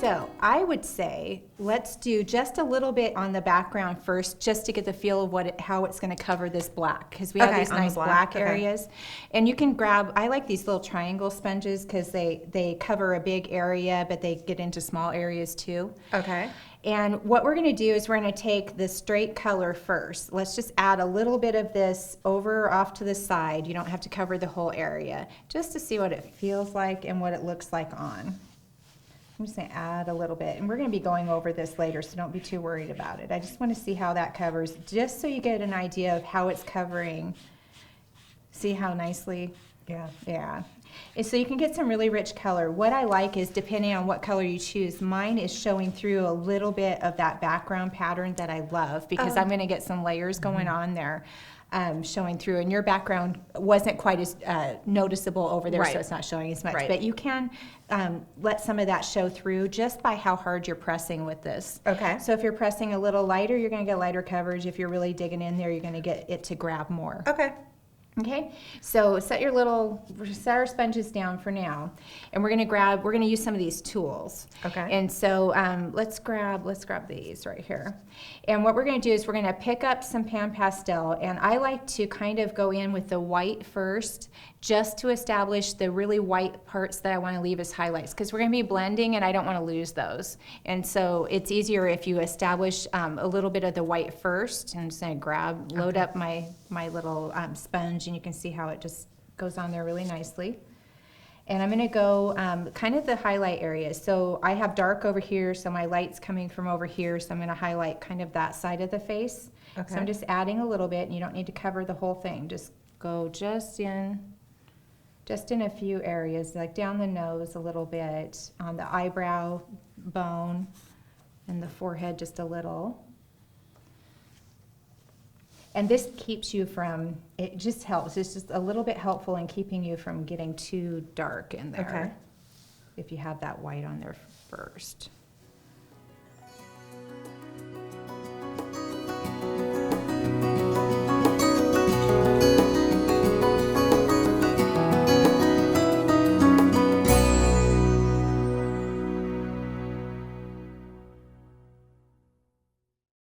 So I would say let's do just a little bit on the background first, just to get the feel of how it's going to cover this black, because we have these on the nice black areas. And you can grab, I like these little triangle sponges because they cover a big area, but they get into small areas too. Okay. And what we're going to do is we're going to take the straight color first. Let's just add a little bit of this over or off to the side. You don't have to cover the whole area, just to see what it feels like and what it looks like on. I'm just going to add a little bit, and we're going to be going over this later, so don't be too worried about it. I just want to see how that covers, just so you get an idea of how it's covering. See how nicely? Yeah. And so you can get some really rich color. What I like is, depending on what color you choose, mine is showing through a little bit of that background pattern that I love, because I'm going to get some layers going on there. Showing through, and your background wasn't quite as noticeable over there, so it's not showing as much. But you can let some of that show through just by how hard you're pressing with this. Okay. So if you're pressing a little lighter, you're going to get lighter coverage. If you're really digging in there, you're going to get it to grab more. Okay. Okay, so set our sponges down for now, and we're gonna use some of these tools. Okay. And so let's grab these right here. And what we're gonna do is we're gonna pick up some Pan Pastel, and I like to kind of go in with the white first, just to establish the really white parts that I wanna leave as highlights, because we're gonna be blending and I don't wanna lose those. And so it's easier if you establish a little bit of the white first. And I'm just gonna load up my little sponge, and you can see how it just goes on there really nicely. And I'm going to go kind of the highlight areas. So I have dark over here, so my light's coming from over here, so I'm going to highlight kind of that side of the face. Okay. So I'm just adding a little bit, and you don't need to cover the whole thing. Just go just in a few areas, like down the nose a little bit, on the eyebrow bone, and the forehead just a little. And this keeps you from, it just helps. It's just a little bit helpful in keeping you from getting too dark in there. Okay. If you have that white on there first.